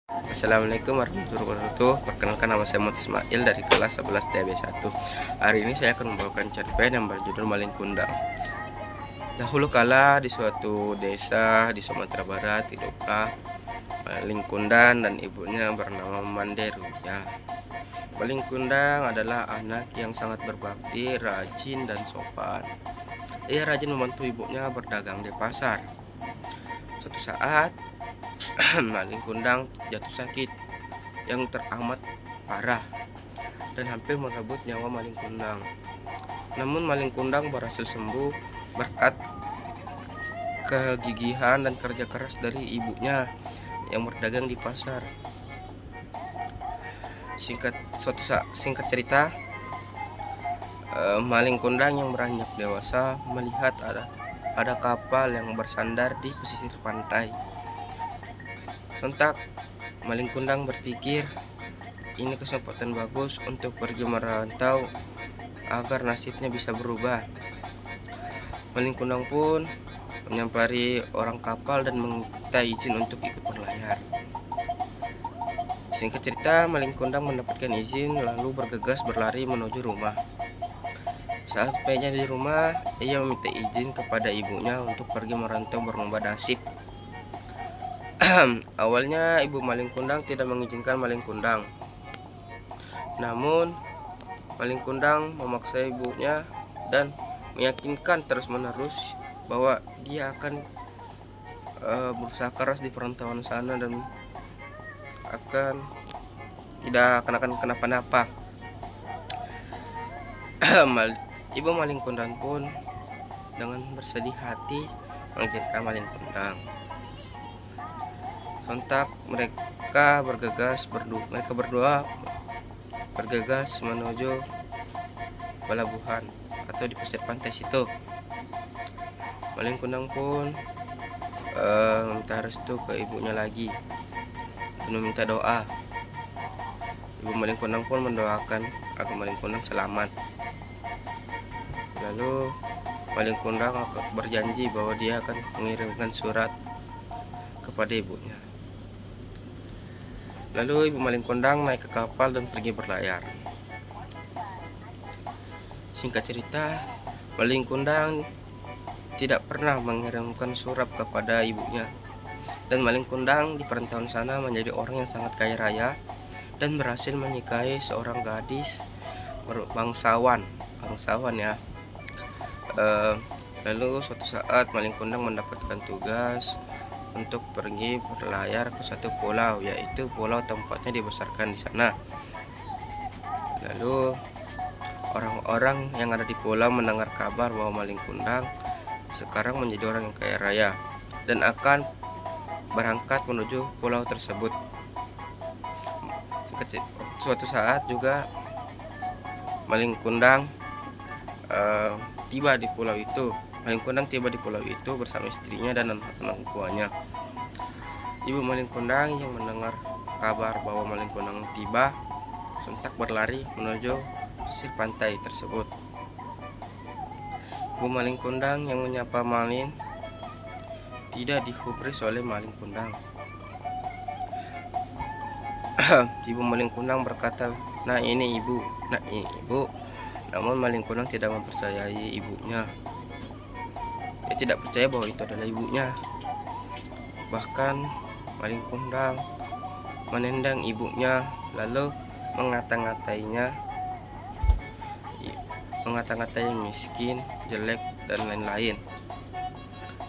Assalamualaikum warahmatullahi wabarakatuh. Perkenalkan, nama saya Muhammad Ismail dari kelas 11 TAB 1. Hari ini saya akan membawakan cerpen yang berjudul Maling Kundang. Dahulu kala di suatu desa di Sumatera Barat hiduplah Maling Kundang dan ibunya bernama Manderu. Maling Kundang adalah anak yang sangat berbakti, rajin dan sopan. Ia rajin membantu ibunya berdagang di pasar. Suatu saat Maling Kundang jatuh sakit yang teramat parah dan hampir merebut nyawa Maling Kundang. Namun Maling Kundang berhasil sembuh berkat kegigihan dan kerja keras dari ibunya yang berdagang di pasar. Singkat cerita, Maling Kundang yang beranjak dewasa melihat ada kapal yang bersandar di pesisir pantai. Sontak Maling Kundang berpikir ini kesempatan bagus untuk pergi merantau agar nasibnya bisa berubah. Maling Kundang pun menyampari orang kapal dan meminta izin untuk ikut berlayar. Singkat cerita, Maling Kundang mendapatkan izin lalu bergegas berlari menuju rumah. Saat sampainya di rumah, ia meminta izin kepada ibunya untuk pergi merantau berlomba nasib. Awalnya ibu Maling Kundang tidak mengizinkan Maling Kundang. Namun Maling Kundang memaksa ibunya dan meyakinkan terus-menerus bahwa dia akan berusaha keras di perantauan sana dan tidak akan kenapa-napa. Ibu Maling Kundang pun dengan bersedih hati mengizinkan Maling Kundang. Sontak mereka berdua bergegas menuju pelabuhan atau di pesisir pantai situ. Maling Kundang pun meminta restu ke ibunya lagi dan meminta doa. Ibu Maling Kundang pun mendoakan agar Maling Kundang selamat. Lalu Maling Kundang berjanji bahwa dia akan mengirimkan surat kepada ibunya. Lalu ibu Maling Kundang naik ke kapal dan pergi berlayar. Singkat cerita, Maling Kundang tidak pernah mengirimkan surat kepada ibunya. Dan Maling Kundang di perantauan sana menjadi orang yang sangat kaya raya dan berhasil menikahi seorang gadis bangsawan ya. Lalu suatu saat Maling Kundang mendapatkan tugas untuk pergi berlayar ke satu pulau, yaitu pulau tempatnya dibesarkan di sana. Lalu orang-orang yang ada di pulau mendengar kabar bahwa Maling Kundang sekarang menjadi orang yang kaya raya dan akan berangkat menuju pulau tersebut. Suatu saat juga Maling Kundang tiba di pulau itu. Maling Kundang tiba di pulau itu bersama istrinya dan anak-anak buahnya. Ibu Maling Kundang yang mendengar kabar bahwa Maling Kundang tiba sontak berlari menuju pesisir pantai tersebut. Ibu Maling Kundang yang menyapa Maling tidak dihubris oleh Maling Kundang. Ibu Maling Kundang berkata, "Nah ini ibu." Namun Maling Kundang tidak mempercayai ibunya. Dia tidak percaya bahwa itu adalah ibunya. Bahkan Maling Kundang menendang ibunya lalu mengata-ngatai miskin, jelek dan lain-lain.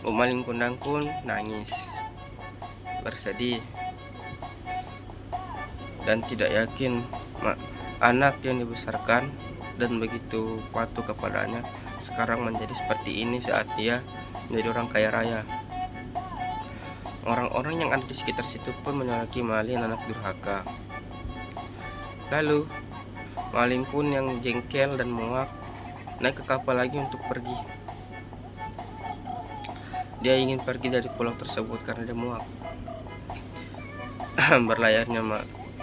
Bu Maling Kundang pun nangis, bersedih dan tidak yakin anak yang dibesarkan dan begitu patuh kepadanya sekarang menjadi seperti ini saat dia menjadi orang kaya raya. Orang-orang yang ada di sekitar situ pun menyalahkan Maling anak durhaka. Lalu Maling pun yang jengkel dan muak naik ke kapal lagi untuk pergi. Dia ingin pergi dari pulau tersebut karena dia muak.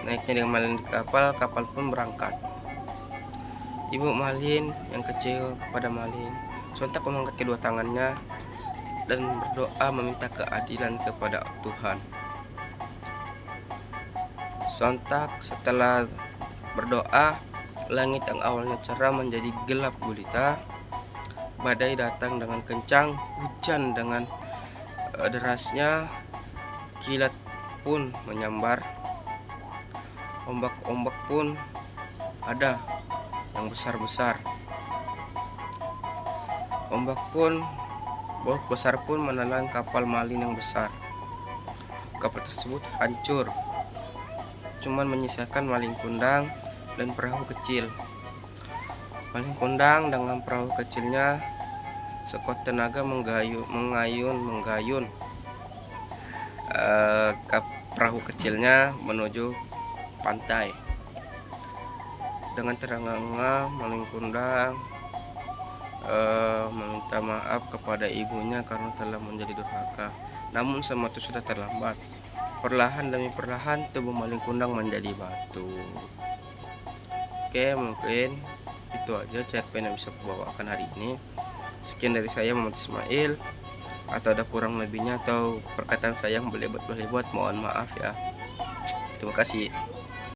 Naiknya dengan Maling di kapal pun berangkat. Ibu Maling yang kecewa kepada Maling sontak mengangkat kedua tangannya dan berdoa meminta keadilan kepada Tuhan. Sontak setelah berdoa, langit yang awalnya cerah menjadi gelap gulita. Badai datang dengan kencang, hujan dengan derasnya, kilat pun menyambar. Ombak-ombak pun ada yang besar-besar. Ombak besar pun menelan kapal Malin yang besar. Kapal tersebut hancur, cuman menyisakan Malin Kundang dan perahu kecil. Malin Kundang dengan perahu kecilnya sekuat tenaga menggayun perahu kecilnya menuju pantai. Dengan terengah-engah Malin Kundang meminta maaf kepada ibunya karena telah menjadi durhaka. Namun semua itu sudah terlambat. Perlahan demi perlahan tubuh Malin Kundang menjadi batu. Oke, mungkin itu aja cerpen yang bisa aku bawakan hari ini. Sekian dari saya, Muhammad Ismail. Atau ada kurang lebihnya atau perkataan saya yang berlebihan, mohon maaf ya. Terima kasih.